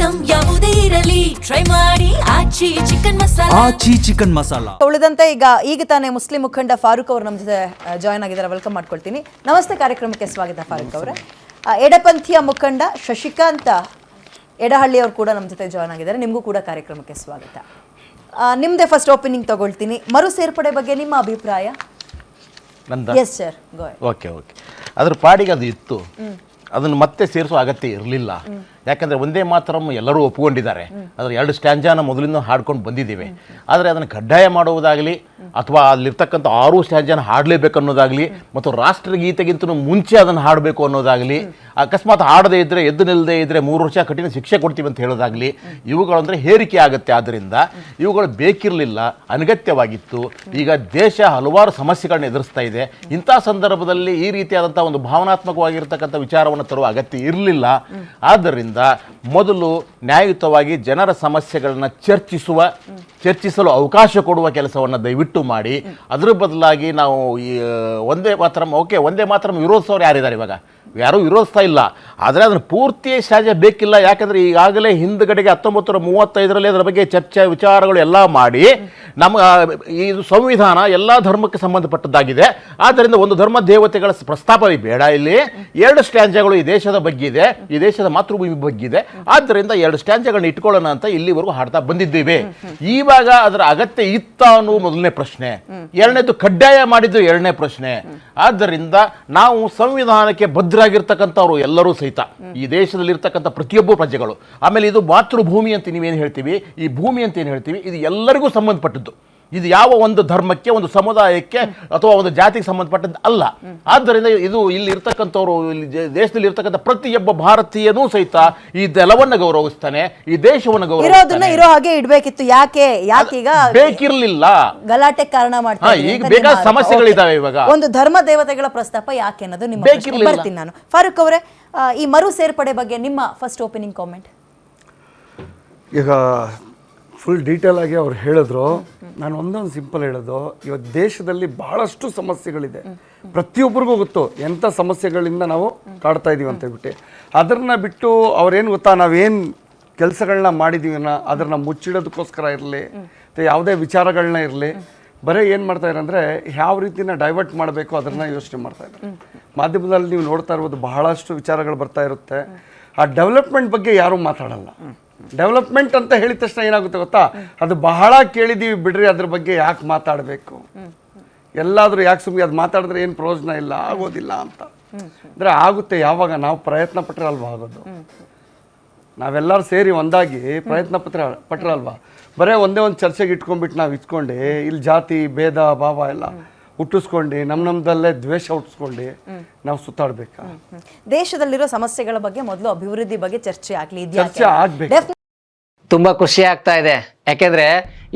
Item ಯಾವುದೇ ಇರಲಿ try ಮಾಡಿ ಆಚಿ ಚಿಕನ್ ಮಸಾಲಾ. ಉಳಿದಂತೆ ಈಗ ತಾನೇ ಮುಸ್ಲಿಂ ಮುಖಂಡ ಫಾರೂಕ್ ಅವರು ನಮ್ಮ ಜೊತೆ ಜಾಯ್ನ್ ಆಗಿದ್ದಾರೆ. ವೆಲ್ಕಮ್ ಮಾಡ್ಕೊಳ್ತೀನಿ. ನಮಸ್ತೆ, ಕಾರ್ಯಕ್ರಮಕ್ಕೆ ಸ್ವಾಗತ ಫಾರೂಕ್ ಅವರೇ. ಎಡಪಂಥೀಯ ಮುಖಂಡ ಶಶಿಕಾಂತ ಎಡಹಳ್ಳಿ ಅವರು ಕೂಡ ನಮ್ಮ ಜೊತೆ ಜಾಯ್ನ್ ಆಗಿದ್ದಾರೆ. ನಿಮಗೂ ಕೂಡ ಕಾರ್ಯಕ್ರಮಕ್ಕೆ ಸ್ವಾಗತ. ನಿಮ್ಮದೇ ಫಸ್ಟ್ ಓಪನಿಂಗ್ ತಗೊಳ್ತೀನಿ. ಮರು ಸೇರ್ಪಡೆ ಬಗ್ಗೆ ನಿಮ್ಮ ಅಭಿಪ್ರಾಯ? ಎಸ್ ಸರ್, ಓಕೆ ಅದ್ರ ಪಾಡಿಗೆ ಅದು ಇತ್ತು, ಅದನ್ನು ಮತ್ತೆ ಸೇರಿಸೋ ಅಗತ್ಯ ಇರಲಿಲ್ಲ. ಯಾಕಂದರೆ ಒಂದೇ ಮಾತರಂ ಎಲ್ಲರೂ ಒಪ್ಪಿಕೊಂಡಿದ್ದಾರೆ. ಅದರ 2 ಸ್ಟ್ಯಾಂಜಾನ ಮೊದಲಿಂದ ಹಾಡ್ಕೊಂಡು ಬಂದಿದ್ದೇವೆ. ಆದರೆ ಅದನ್ನು ಕಡ್ಡಾಯ ಮಾಡುವುದಾಗಲಿ ಅಥವಾ ಅಲ್ಲಿರ್ತಕ್ಕಂಥ 6 ಸ್ಟ್ಯಾಂಜಾನ ಹಾಡಲೇಬೇಕು ಅನ್ನೋದಾಗಲಿ ಮತ್ತು ರಾಷ್ಟ್ರಗೀತೆಗಿಂತ ಮುಂಚೆ ಅದನ್ನು ಹಾಡಬೇಕು ಅನ್ನೋದಾಗಲಿ, ಅಕಸ್ಮಾತ್ ಹಾಡದೇ ಇದ್ದರೆ ಎದ್ದು ನಿಲ್ಲದೇ ಇದ್ದರೆ 3 ವರ್ಷ ಕಠಿಣ ಶಿಕ್ಷೆ ಕೊಡ್ತೀವಿ ಅಂತ ಹೇಳೋದಾಗಲಿ, ಇವುಗಳಂದರೆ ಹೇರಿಕೆ ಆಗುತ್ತೆ. ಆದ್ದರಿಂದ ಇವುಗಳು ಬೇಕಿರಲಿಲ್ಲ, ಅನಗತ್ಯವಾಗಿತ್ತು. ಈಗ ದೇಶ ಹಲವಾರು ಸಮಸ್ಯೆಗಳನ್ನ ಎದುರಿಸ್ತಾ ಇದೆ. ಇಂಥ ಸಂದರ್ಭದಲ್ಲಿ ಈ ರೀತಿಯಾದಂಥ ಒಂದು ಭಾವನಾತ್ಮಕವಾಗಿರ್ತಕ್ಕಂಥ ವಿಚಾರವನ್ನು ತರುವ ಅಗತ್ಯ ಇರಲಿಲ್ಲ. ಆದ್ದರಿಂದ ಮೊದಲು ನ್ಯಾಯಯುತವಾಗಿ ಜನರ ಸಮಸ್ಯೆಗಳನ್ನ ಚರ್ಚಿಸಲು ಅವಕಾಶ ಕೊಡುವ ಕೆಲಸವನ್ನು ದಯವಿಟ್ಟು ಮಾಡಿ. ಅದರ ಬದಲಾಗಿ ನಾವು ಈ ಒಂದೇ ಮಾತ್ರ ವಿರೋಧಿಸೋರು ಯಾರಿದ್ದಾರೆ? ಇವಾಗ ಯಾರೂ ವಿರೋಧಿಸ್ತಾ ಇಲ್ಲ. ಆದರೆ ಅದನ್ನು ಪೂರ್ತಿ ಸಹಜ ಬೇಕಿಲ್ಲ. ಯಾಕಂದರೆ ಈಗಾಗಲೇ ಹಿಂದುಗಡೆಗೆ 1935ರಲ್ಲಿ ಅದರ ಬಗ್ಗೆ ಚರ್ಚೆ ವಿಚಾರಗಳು ಎಲ್ಲ ಮಾಡಿ ನಮ್ಮ ಇದು ಸಂವಿಧಾನ ಎಲ್ಲ ಧರ್ಮಕ್ಕೆ ಸಂಬಂಧಪಟ್ಟದ್ದಾಗಿದೆ. ಆದ್ದರಿಂದ ಒಂದು ಧರ್ಮ ದೇವತೆಗಳ ಪ್ರಸ್ತಾಪ ಬೇಡ. ಇಲ್ಲಿ 2 ಸ್ಟ್ಯಾಂಜಗಳು ಈ ದೇಶದ ಬಗ್ಗೆ ಇದೆ, ಈ ದೇಶದ ಮಾತೃಭೂಮಿ ಬಗ್ಗೆ ಇದೆ. ಆದ್ದರಿಂದ 2 ಸ್ಟ್ಯಾಂಜಗಳನ್ನ ಇಟ್ಕೊಳ್ಳೋಣ ಅಂತ ಇಲ್ಲಿವರೆಗೂ ಹಾಡ್ತಾ ಬಂದಿದ್ದೇವೆ. ಇವಾಗ ಅದರ ಅಗತ್ಯ ಇತ್ತ ಅನ್ನೋ ಮೊದಲನೇ ಪ್ರಶ್ನೆ. ಎರಡನೇದು ಕಡ್ಡಾಯ ಮಾಡಿದ್ದು ಎರಡನೇ ಪ್ರಶ್ನೆ. ಆದ್ದರಿಂದ ನಾವು ಸಂವಿಧಾನಕ್ಕೆ ಭದ್ರಾಗಿರ್ತಕ್ಕಂಥವ್ರು ಎಲ್ಲರೂ ಸಹಿತ, ಈ ದೇಶದಲ್ಲಿ ಇರ್ತಕ್ಕಂಥ ಪ್ರತಿಯೊಬ್ಬ ಪ್ರಜೆಗಳು. ಆಮೇಲೆ ಇದು ಮಾತೃಭೂಮಿ ಅಂತ ನೀವೇನು ಹೇಳ್ತೀವಿ, ಈ ಭೂಮಿ ಅಂತ ಏನು ಹೇಳ್ತೀವಿ, ಇದು ಎಲ್ಲರಿಗೂ ಸಂಬಂಧಪಟ್ಟದ್ದು. ಇದು ಯಾವ ಒಂದು ಧರ್ಮಕ್ಕೆ, ಒಂದು ಸಮುದಾಯಕ್ಕೆ ಅಥವಾ ಒಂದು ಜಾತಿಗೆ ಸಂಬಂಧಪಟ್ಟದ್ದು ಅಲ್ಲ. ಆದ್ದರಿಂದ ಇದು ಇಲ್ಲಿ ಇರ್ತಕ್ಕಂಥವ್ರು, ಇಲ್ಲಿ ದೇಶದಲ್ಲಿ ಇರ್ತಕ್ಕಂಥ ಪ್ರತಿಯೊಬ್ಬ ಭಾರತೀಯನೂ ಸಹಿತ ಈ ನೆಲವನ್ನು ಗೌರವಿಸ್ತಾನೆ, ಈ ದೇಶವನ್ನು ಗೌರವಿಸ್ತಾನೆ. ಇರೋ ಹಾಗೆ ಇಡಬೇಕಿತ್ತು. ಯಾಕೆ ಈಗ ಬೇಕಿರ್ಲಿಲ್ಲ, ಗಲಾಟೆ ಕಾರಣ ಮಾಡ್ತಾರೆ. ಈಗ ಬೇಕಾದ ಸಮಸ್ಯೆಗಳಿದಾವೆ. ಇವಾಗ ಒಂದು ಧರ್ಮ ದೇವತೆಗಳ ಪ್ರಸ್ತಾಪ ಯಾಕೆ ಅನ್ನೋದು ನಿಮ್ಮ ಬರ್ತೀನಿ ನಾನು. ಫಾರೂಕ್ ಅವರೇ, ಈ ಮರು ಸೇರ್ಪಡೆ ಬಗ್ಗೆ ನಿಮ್ಮ ಫಸ್ಟ್ ಓಪನಿಂಗ್ ಕಾಮೆಂಟ್. ಈಗ ಫುಲ್ ಡೀಟೇಲ್ ಆಗಿ ಅವ್ರು ಹೇಳಿದ್ರು. ನಾನು ಒಂದೊಂದು ಸಿಂಪಲ್ ಹೇಳೋದು, ಇವತ್ತು ದೇಶದಲ್ಲಿ ಬಹಳಷ್ಟು ಸಮಸ್ಯೆಗಳಿದೆ. ಪ್ರತಿಯೊಬ್ಬರಿಗೂ ಗೊತ್ತು ಎಂಥ ಸಮಸ್ಯೆಗಳಿಂದ ನಾವು ಕಾಡ್ತಾ ಇದ್ದೀವಿ ಅಂತ ಹೇಳ್ಬಿಟ್ಟು. ಅದನ್ನು ಬಿಟ್ಟು ಅವ್ರೇನು ಗೊತ್ತಾ, ನಾವೇನು ಕೆಲಸಗಳನ್ನ ಮಾಡಿದ್ದೀವಿ ಅದನ್ನು ಮುಚ್ಚಿಡೋದಕ್ಕೋಸ್ಕರ ಇರಲಿ ಮತ್ತು ಯಾವುದೇ ವಿಚಾರಗಳನ್ನ ಇರಲಿ, ಬರೀ ಏನು ಮಾಡ್ತಾಯಿದ್ದಾರೆ ಅಂದರೆ ಯಾವ ರೀತಿನ ಡೈವರ್ಟ್ ಮಾಡಬೇಕು ಅದನ್ನು ಯೋಚನೆ ಮಾಡ್ತಾಯಿದ್ದಾರೆ. ಮಾಧ್ಯಮದಲ್ಲಿ ನೀವು ನೋಡ್ತಾ ಇರ್ಬೋದು, ಬಹಳಷ್ಟು ವಿಚಾರಗಳು ಬರ್ತಾ ಇರುತ್ತೆ. ಆ ಡೆವಲಪ್ಮೆಂಟ್ ಬಗ್ಗೆ ಯಾರೂ ಮಾತಾಡಲ್ಲ. ಡೆವಲಪ್ಮೆಂಟ್ ಅಂತ ಹೇಳಿದ ತಕ್ಷಣ ಏನಾಗುತ್ತೆ ಗೊತ್ತಾ, ಅದು ಬಹಳ ಕೇಳಿದ್ದೀವಿ ಬಿಡ್ರಿ, ಅದ್ರ ಬಗ್ಗೆ ಯಾಕೆ ಮಾತಾಡಬೇಕು, ಎಲ್ಲಾದರೂ ಯಾಕೆ ಸುಮ್ಮನೆ ಅದು ಮಾತಾಡಿದ್ರೆ ಏನು ಪ್ರಯೋಜನ ಇಲ್ಲ, ಆಗೋದಿಲ್ಲ ಅಂತ. ಅಂದರೆ ಆಗುತ್ತೆ ಯಾವಾಗ ನಾವು ಪ್ರಯತ್ನ ಪಟ್ಟರೆ ಅಲ್ವಾ ಆಗೋದು. ನಾವೆಲ್ಲರೂ ಸೇರಿ ಒಂದಾಗಿ ಪ್ರಯತ್ನ ಪಟ್ಟರೆ ಅಲ್ವಾ. ಬರೀ ಒಂದೇ ಒಂದು ಚರ್ಚೆಗೆ ಇಟ್ಕೊಂಡ್ಬಿಟ್ಟು ನಾವು ಇಟ್ಕೊಂಡು ಇಲ್ಲಿ ಜಾತಿ ಭೇದ ಭಾವ ಎಲ್ಲ ಹುಟ್ಟಿಸ್ಕೊಂಡು ನಮ್ಮದಲ್ಲೇ ದ್ವೇಷ ಹುಟ್ಟಿಸ್ಕೊಂಡು ನಾವು ಸುತ್ತಾಡ್ಬೇಕಾ? ದೇಶದಲ್ಲಿರೋ ಸಮಸ್ಯೆಗಳ ಬಗ್ಗೆ ಮೊದಲು ಅಭಿವೃದ್ಧಿ ಬಗ್ಗೆ ಚರ್ಚೆ ಆಗ್ಬೇಕು. ತುಂಬಾ ಖುಷಿ ಆಗ್ತಾ ಇದೆ. ಯಾಕೆಂದ್ರೆ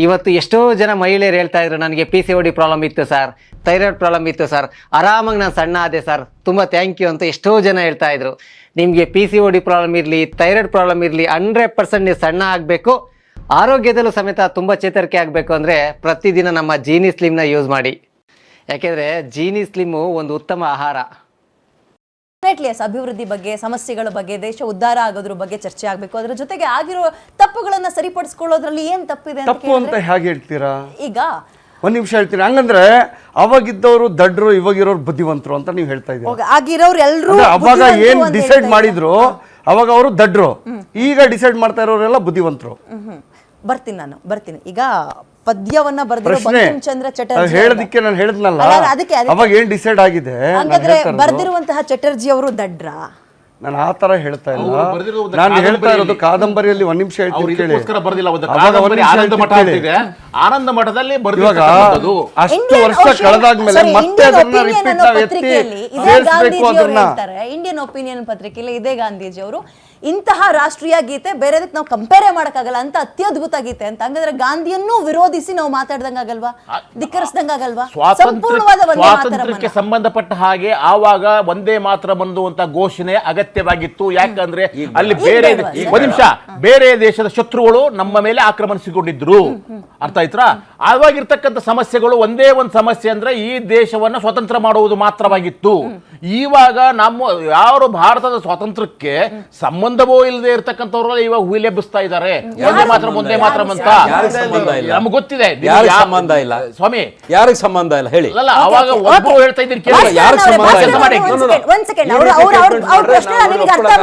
ಇವತ್ತು ಎಷ್ಟೋ ಜನ ಮಹಿಳೆಯರು ಹೇಳ್ತಾ ಇದ್ರು, ನನಗೆ PCOD ಪ್ರಾಬ್ಲಮ್ ಇತ್ತು ಸರ್, ಥೈರಾಯ್ಡ್ ಪ್ರಾಬ್ಲಮ್ ಇತ್ತು ಸರ್, ಆರಾಮಾಗಿ ನಾನು ಸಣ್ಣ ಆದೆ ಸರ್, ತುಂಬಾ ಥ್ಯಾಂಕ್ ಯು ಅಂತ ಎಷ್ಟೋ ಜನ ಹೇಳ್ತಾ ಇದ್ರು. ನಿಮಗೆ PCOD ಪ್ರಾಬ್ಲಮ್ ಇರಲಿ, ಥೈರಾಯ್ಡ್ ಪ್ರಾಬ್ಲಮ್ ಇರಲಿ, 100% ನೀವು ಸಣ್ಣ ಆಗಬೇಕು, ಆರೋಗ್ಯದಲ್ಲೂ ಸಮೇತ ತುಂಬಾ ಚೇತರಿಕೆ ಆಗಬೇಕು ಅಂದರೆ ಪ್ರತಿದಿನ ನಮ್ಮ ಜೀನಿ ಸ್ಲಿಮ್ನ ಯೂಸ್ ಮಾಡಿ. ಯಾಕೆಂದ್ರೆ ಜೀನಿ ಸ್ಲಿಮ್ಮು ಒಂದು ಉತ್ತಮ ಆಹಾರ. ಅಭಿವೃದ್ಧಿ ಬಗ್ಗೆ, ಸಮಸ್ಯೆಗಳ ಬಗ್ಗೆ, ದೇಶ ಉದ್ಧಾರ ಆಗೋದ್ರ ಬಗ್ಗೆ ಚರ್ಚೆ ಆಗಬೇಕು. ಅದರ ಜೊತೆಗೆ ಆಗಿರೋ ತಪ್ಪುಗಳನ್ನ ಸರಿಪಡಿಸ್ಕೊಳ್ಳೋದ್ರಲ್ಲಿ ಏನ್ ತಪ್ಪಿದೆ ಅಂತ ಹೇಗೆ ಹೇಳ್ತೀರಾ? ಈಗ ಒಂದ್ ನಿಮಿಷ ಹೇಳ್ತೀನಿ. ಹಂಗಂದ್ರೆ ಅವಾಗಿದ್ದವರು ದಡ್ರು, ಇವಾಗಿರೋರು ಬುದ್ಧಿವಂತರು ಅಂತ ನೀವು ಹೇಳ್ತಾ ಇದ್ದೀರಾ. ಆಗಿರೋರು ಎಲ್ಲರೂ ಅವಾಗ ಏನ್ ಡಿಸೈಡ್ ಮಾಡಿದ್ರು ಅವಾಗ ಅವರು ದಡ್ರು, ಈಗ ಡಿಸೈಡ್ ಮಾಡ್ತಾ ಇರೋರೆಲ್ಲ ಬುದ್ಧಿವಂತರು. ಬರ್ತೀನಿ. ಈಗ ಪದ್ಯವನ್ನ ಬರೆದಿರೋ ಬಂಕಿಂಚಂದ್ರ ಚಟರ್ಜಿ ಹೇಳೋದಕ್ಕೆ ನಾನು ಹೇಳಿದ್ನಲ್ಲ, ಅವಾಗ ಏನ್ ಡಿಸೈಡ್ ಆಗಿದೆ ಬರೆದಿರುವಂತಹ ಚಟರ್ಜಿ ಅವರು ದಡ್ರ? ನಾನು ಆ ತರ ಹೇಳ್ತಾ ಇಲ್ಲ. ನಾನು ಹೇಳ್ತಾ ಇರೋದು ಕಾದಂಬರಿಯಲ್ಲಿ ಒಂದ್ ನಿಮಿಷ ಹೇಳ್ತೀನಿ. ಆನಂದ ಮಠದಲ್ಲಿ ಅಷ್ಟು ವರ್ಷ ಕಳೆದಾದ್ಮೇಲೆ ಮತ್ತೆ ಅದನ್ನ ರಿಪೀಟ್ ನಾವು ಎತ್ತಿ ಸೇರಿಸಬೇಕು. ಅದನ್ನ ಇಂಡಿಯನ್ ಒಪಿನಿಯನ್ ಪತ್ರಿಕೆಯಲ್ಲಿ ಇದೇ ಗಾಂಧೀಜಿ ಅವರು ಇಂತಹ ರಾಷ್ಟ್ರೀಯ ಗೀತೆ ಬೇರೆದಕ್ಕೆ ನಾವು ಕಂಪೇರ್ ಮಾಡಕ್ಕಾಗಲ್ಲ ಅಂತ ಅತ್ಯದ್ಭುತ ಗೀತೆ ಅಂತ. ಹಂಗಂದ್ರೆ ಗಾಂಧಿಯನ್ನು ವಿರೋಧಿಸಿ ನಾವು ಮಾತಾಡ್ದಂಗಾಗಲ್ವಾ, ಧಿಕ್ಕರಿಸ್ದಂಗಾಗಲ್ವಾ? ಸ್ವಾತಂತ್ರ್ಯಕ್ಕೆ ಸಂಬಂಧಪಟ್ಟ ಹಾಗೆ ಆವಾಗ ಒಂದೇ ಮಾತ್ರ ಅನ್ನುವಂತ ಘೋಷಣೆ ಅಗತ್ಯವಾಗಿತ್ತು. ಯಾಕಂದ್ರೆ ಅಲ್ಲಿ ಬೇರೆ ಒಂದ್ ನಿಮಿಷ ಬೇರೆ ದೇಶದ ಶತ್ರುಗಳು ನಮ್ಮ ಮೇಲೆ ಆಕ್ರಮಣಿಸಿಕೊಂಡಿದ್ರು. ಅರ್ಥ ಆಯ್ತಾ? ಆವಾಗಿರ್ತಕ್ಕಂಥ ಸಮಸ್ಯೆಗಳು ಒಂದೇ ಒಂದು ಸಮಸ್ಯೆ ಅಂದ್ರೆ ಈ ದೇಶವನ್ನ ಸ್ವತಂತ್ರ ಮಾಡುವುದು ಮಾತ್ರವಾಗಿತ್ತು. ಇವಾಗ ನಮ್ಮ ಯಾರು ಭಾರತದ ಸ್ವಾತಂತ್ರ್ಯಕ್ಕೆ ಸಂಬಂಧವೂ ಇಲ್ಲದೆ ಇರ್ತಕ್ಕಂಥವ್ರು ಇವಾಗ ಹುಯಿಲೆಬ್ಬಿಸ್ತಾ ಇದ್ದಾರೆ. ಒಂದೇ ಮಾತ್ರ ಅಂತ ನಮ್ಗೆ ಗೊತ್ತಿದೆ. ಯಾರಿಗೆ ಸಂಬಂಧ ಇಲ್ಲ ಸ್ವಾಮಿ, ಯಾರಿಗೆ ಸಂಬಂಧ ಇಲ್ಲ ಹೇಳಿ. ಅಲ್ಲ, ಅವಾಗ ಒಬ್ಬರು ಹೇಳ್ತಾ ಇದ್ದೀನಿ ಕೇಳಿ. ಯಾರಿಗೆ ಸಂಬಂಧ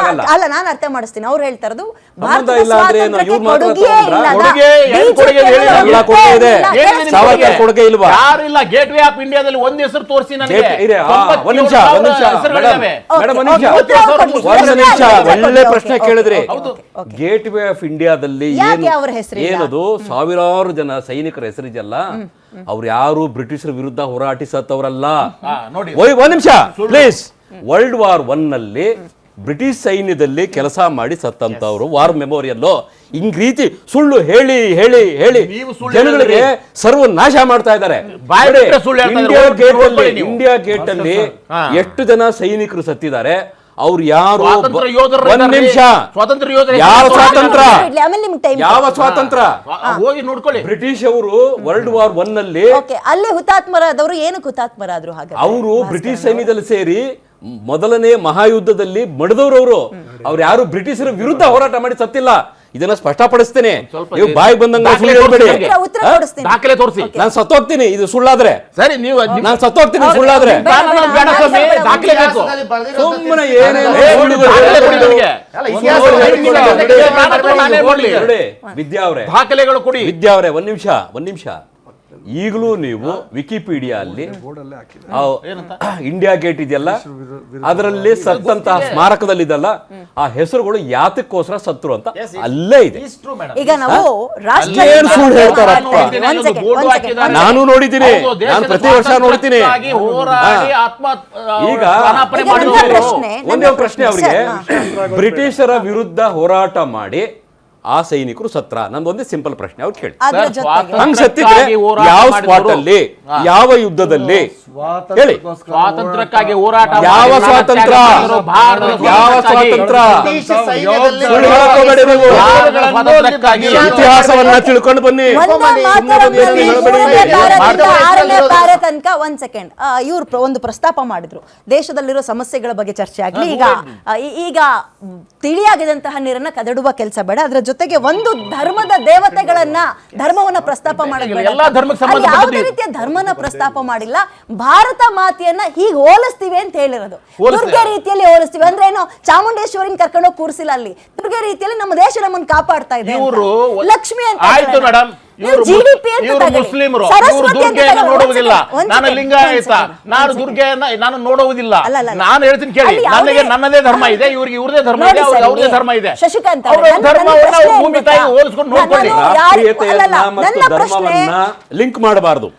ಇಲ್ಲ? ಅಲ್ಲ, ನಾನು ಅರ್ಥ ಮಾಡಿಸ್ತೀನಿ. ಅವ್ರು ಹೇಳ್ತಾ ಇರೋದು ಸಂಬಂಧ ಇಲ್ಲ ಅಂದ್ರೆ ಏನು? ಇವ್ರು ಮಾತ್ರ ಕೊಡುಗೆ ಏನು ಕೊಡುಗೆ ಹೇಳಿ? ಎಲ್ಲ ಕೊಡುಗೆ ಇದೆ. ಸಾವರ್ಕರ್ ಕೊಡುಗೆ ಇಲ್ವಾ? ಯಾರಿಲ್ಲ. ಗೇಟ್ ವೇ ಆಫ್ ಇಂಡಿಯಾದಲ್ಲಿ ಒಂದ್ ಹೆಸರು ತೋರಿಸಿ ನನಗೆ. ಒಂದ್ ನಿಮಿಷ ಒಳ್ಳೆ ಪ್ರಶ್ನೆ ಕೇಳಿದ್ರಿ. ಗೇಟ್ ವೇ ಆಫ್ ಇಂಡಿಯಾದಲ್ಲಿ ಏನದು ಸಾವಿರಾರು ಜನ ಸೈನಿಕರ ಹೆಸರಿದೆಯಲ್ಲ, ಅವ್ರು ಯಾರು ಬ್ರಿಟಿಷರ ವಿರುದ್ಧ ಹೋರಾಟಿ ಸತ್ತವರಲ್ಲ. ಒಂದ್ ನಿಮಿಷ ಪ್ಲೀಸ್. ವರ್ಲ್ಡ್ ವಾರ್ 1 ನಲ್ಲಿ ಬ್ರಿಟಿಷ್ ಸೈನ್ಯದಲ್ಲಿ ಕೆಲಸ ಮಾಡಿ ಸತ್ತಂತವ್ರು ವಾರ್ ಮೆಮೋರಿಯಲ್ ಹಿಂಗ್ ರೀತಿ ಸುಳ್ಳು ಹೇಳಿ ಹೇಳಿ ಹೇಳಿ ಜನಗಳಿಗೆ ಸರ್ವನಾಶ ಮಾಡ್ತಾ ಇದ್ದಾರೆ. ಇಂಡಿಯಾ ಗೇಟ್ ಅಲ್ಲಿ ಎಷ್ಟು ಜನ ಸೈನಿಕರು ಸತ್ತಿದ್ದಾರೆ? ಅವ್ರು ಯಾರು? ಒಂದ್ ನಿಮಿಷ. ಯಾವ ಸ್ವಾತಂತ್ರ್ಯ? ಯಾವ ಸ್ವಾತಂತ್ರ್ಯ? ಹೋಗಿ ನೋಡ್ಕೊಳ್ಳಿ. ಬ್ರಿಟಿಷ್ ಅವರು ವರ್ಲ್ಡ್ ವಾರ್ 1 ನಲ್ಲಿ ಅಲ್ಲಿ ಹುತಾತ್ಮರಾದವರು ಏನಕ್ಕೆ ಹುತಾತ್ಮರಾದ್ರು? ಹಾಗೆ ಅವರು ಬ್ರಿಟಿಷ್ ಸೈನ್ಯದಲ್ಲಿ ಸೇರಿ ಮೊದಲನೇ ಮಹಾಯುದ್ಧದಲ್ಲಿ ಮಡಿದವರು. ಅವ್ರು ಯಾರು ಬ್ರಿಟಿಷರ ವಿರುದ್ಧ ಹೋರಾಟ ಮಾಡಿ ಸತ್ತಿಲ್ಲ. ಇದನ್ನ ಸ್ಪಷ್ಟಪಡಿಸ್ತೇನೆ. ನೀವು ಬಾಯಿ ಬಂದಂಗ ಸುಳ್ಳು ಹೇಳ್ಬೇಡಿ. ದಾಖಲೆ ತೋರಿಸಿ. ನಾನು ಸತ್ತೋಗ್ತೀನಿ ಇದು ಸುಳ್ಳಾದ್ರೆ. ಸರಿ, ನೀವು ನಾನು ಸತ್ತೋಗ್ತೀನಿ ಸುಳ್ಳಾದ್ರೆ. ಸುಮ್ಮನೆ ವಿದ್ಯಾ ಅವರೇ, ದಾಖಲೆಗಳು ಕೊಡಿ. ವಿದ್ಯಾ ಅವರೇ, ಒಂದ್ ನಿಮಿಷ. ಈಗಲೂ ನೀವು ವಿಕಿಪೀಡಿಯಾ ಅಲ್ಲಿ ಇಂಡಿಯಾ ಗೇಟ್ ಇದೆಯಲ್ಲ, ಅದರಲ್ಲಿ ಸತ್ತಂತಹ ಸ್ಮಾರಕದಲ್ಲಿದಲ್ಲ, ಆ ಹೆಸರುಗಳು ಯಾತಕ್ಕೋಸ್ಕರ ಸತ್ರು ಅಂತ ಅಲ್ಲೇ ಇದೆ. ಈಗ ನಾವು ಸುಳ್ಳು ಹೇಳ್ತಾರಪ್ಪ. ನಾನು ನೋಡಿದ್ದೀನಿ, ನಾನು ಪ್ರತಿ ವರ್ಷ ನೋಡ್ತೀನಿ. ಈಗ ಒಂದೇ ಪ್ರಶ್ನೆ ಅವ್ರಿಗೆ, ಬ್ರಿಟಿಷರ ವಿರುದ್ಧ ಹೋರಾಟ ಮಾಡಿ ಆ ಸೈನಿಕರು ಸತ್ರ? ನಂದೊಂದೇ ಸಿಂಪಲ್ ಪ್ರಶ್ನೆ ಅವ್ರು ಕೇಳಿ. ಹಂಗ್ ಸತ್ತಿದ್ರೆ ಯಾವ ಸ್ಪಾಟ್ ಅಲ್ಲಿ, ಯಾವ ಯುದ್ಧದಲ್ಲಿ ಹೇಳಿ? ಸ್ವಾತಂತ್ರ್ಯಕ್ಕಾಗಿ ಹೋರಾಟ. ಯಾವ ಸ್ವಾತಂತ್ರ್ಯ? ಯಾವ ಸ್ವಾತಂತ್ರ್ಯ? ಇತಿಹಾಸವನ್ನ ತಿಳ್ಕೊಂಡು ಬನ್ನಿ. ತನಕ ಒಂದ್ ಸೆಕೆಂಡ್ ಇವ್ರು ಒಂದು ಪ್ರಸ್ತಾಪ ಮಾಡಿದ್ರು, ದೇಶದಲ್ಲಿರೋ ಸಮಸ್ಯೆಗಳ ಬಗ್ಗೆ ಚರ್ಚೆ ಆಗ್ಲಿ. ಈಗ ತಿಳಿಯಾಗಿದಂತಹ ನೀರನ್ನ ಕದಡುವ ಕೆಲಸ ಬೇಡ, ಅದರ ಜೊತೆಗೆ ಒಂದು ಧರ್ಮದ ಧರ್ಮವನ್ನ ಪ್ರಸ್ತಾಪ ಮಾಡಬೇಡ. ಯಾವುದೇ ರೀತಿಯ ಧರ್ಮನ ಪ್ರಸ್ತಾಪ ಮಾಡಿಲ್ಲ. ಭಾರತ ಮಾತೆಯನ್ನ ಹೀಗೆ ಹೋಲಿಸ್ತೀವಿ ಅಂತ ಹೇಳಿರೋದು. ದುರ್ಗೆ ರೀತಿಯಲ್ಲಿ ಹೋಲಿಸ್ತೀವಿ ಅಂದ್ರೆ ಏನು? ಚಾಮುಂಡೇಶ್ವರಿನ ಕರ್ಕೊಂಡೋಗಿ ಕೂರಿಸಿಲ್ಲ ಅಲ್ಲಿ. ದುರ್ಗೆ ರೀತಿಯಲ್ಲಿ ನಮ್ಮ ದೇಶ ನಮ್ಮನ್ನು ಕಾಪಾಡ್ತಾ ಇದೆ. ಲಕ್ಷ್ಮಿ ಅಂತ ಆಯ್ತು ಮೇಡಮ್, ಇವರು ಮುಸ್ಲಿಮರು, ಇವರು ದುರ್ಗೆಯನ್ನು ನೋಡುವುದಿಲ್ಲ. ನಾನು ಲಿಂಗಾಯತ, ನಾನು ದುರ್ಗೆಯನ್ನ ನಾನು ನೋಡುವುದಿಲ್ಲ. ನಾನು ಹೇಳ್ತೀನಿ ಕೇಳಿ, ನನಗೆ ನನ್ನದೇ ಧರ್ಮ ಇದೆ, ಇವ್ರಿಗೆ ಇವ್ರದೇ ಧರ್ಮ ಇದೆ, ಅವ್ರದೇ ಧರ್ಮ ಇದೆ. ಶಶಿಕಾಂತ್ ಅವರ ಧರ್ಮವನ್ನ ಭೂಮಿ ತಾಯಿ ಹೋಲಿಸ್ಕೊಂಡು ನೋಡ್ಕೊಳ್ಳಿ. ಲಿಂಕ್ ಮಾಡಬಾರದು.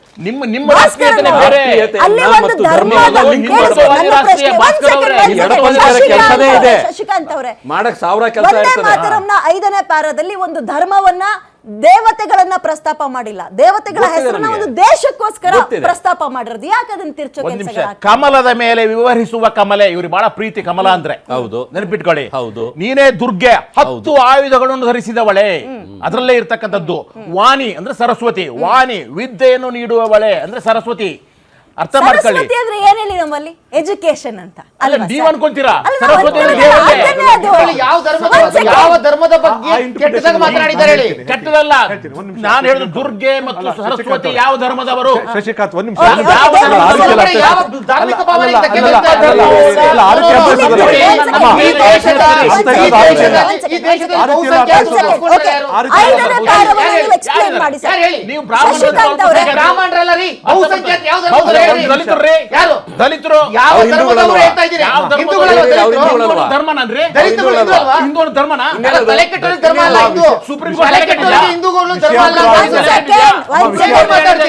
ನಿಮ್ಮ ರಾಷ್ಟ್ರೀಯತೆ ಬೇರೆ. ಶಶಿಕಾಂತ್ ಅವರೇ, ಮಾಡಕ್ ಸಾವಿರ ಕೆಲಸ ಇರ್ತದೆ. 5ನೇ ಪ್ಯಾರಾದಲ್ಲಿ ಒಂದು ಧರ್ಮವನ್ನ, ದೇವತೆಗಳನ್ನ ಪ್ರಸ್ತಾಪ ಮಾಡಿಲ್ಲ. ದೇವತೆಗಳ ಹೆಸರನ್ನ ಒಂದು ದೇಶಕ್ಕೋಸ್ಕರ ಪ್ರಸ್ತಾಪ ಮಾಡಿರೋದು. ಯಾಕೆ ಅದನ್ನ ತಿರ್ಚೋ ಕೆಲಸ? ಕಮಲದ ಮೇಲೆ ವಿವರಿಸುವ ಕಮಲೆ, ಇವ್ರಿಗೆ ಬಹಳ ಪ್ರೀತಿ ಕಮಲ ಅಂದ್ರೆ. ಹೌದು, ನೆನಪಿಟ್ಕೊಳ್ಳಿ. ಹೌದು, ನೀನೇ ದುರ್ಗೆ, 10 ಆಯುಧಗಳನ್ನು ಧರಿಸಿದವಳೆ. ಅದರಲ್ಲೇ ಇರ್ತಕ್ಕಂಥದ್ದು ವಾಣಿ ಅಂದ್ರೆ ಸರಸ್ವತಿ. ವಾಣಿ ವಿದ್ಯೆಯನ್ನು ನೀಡುವವಳೆ ಅಂದ್ರೆ ಸರಸ್ವತಿ. ಅರ್ಥ ಮಾಡ್ಕೊಳ್ಳಿ. ಅಂದ್ರೆ ಏನ್ ಹೇಳಿ ನಮ್ಮಲ್ಲಿ ಎಜುಕೇಶನ್ ಅಂತ ಅಲ್ಲ, ನೀವ್ ಅನ್ಕೊಂತೀರಾ ಸರಸ್ವತಿ ಯಾವ ಧರ್ಮದ ಬಗ್ಗೆ ಕೆಟ್ಟದಾಗ ಮಾತನಾಡಿದ್ದಾರೆ ಹೇಳಿ? ಕೆಟ್ಟದಲ್ಲ, ನಾನು ಹೇಳಿದ ದುರ್ಗೆ ಮತ್ತು ಸರಸ್ವತಿ ಯಾವ ಧರ್ಮದವರು? ಶಶಿಕಾಂತ್ ಒಂದ್ ನಿಮಿಷ. ಧಾರ್ಮಿಕ ಭಾವನೆ ನೀವು ಬ್ರಾಹ್ಮಣರಲ್ಲ ರೀ, ಬಹುಸಂಖ್ಯಾತ ಯಾವ ಧರ್ಮ? ದಲಿತರು ಯಾವ ಧರ್ಮದವರು ಹೇಳ್ತಾ ಇದ್ದೀರಿ? ಧರ್ಮನನ್ರಿ? ಹಿಂದೂ ಧರ್ಮನ? ತಲೆ ಕೆಟ್ಟವರಿಗೆ ಧರ್ಮ ಅಲ್ಲ ಇದು. ಸುಪ್ರೀಂ ತಲೆ ಕೆಟ್ಟವರಿಗೆ ಹಿಂದೂಗಳು ಧರ್ಮ ಅಲ್ಲ.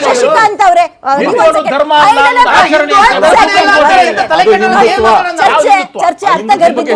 ಶಶಿಕಾಂತ್ ಅವರೇ, ಚರ್ಚೆ ಅರ್ಥಗರ್ಭಿತ.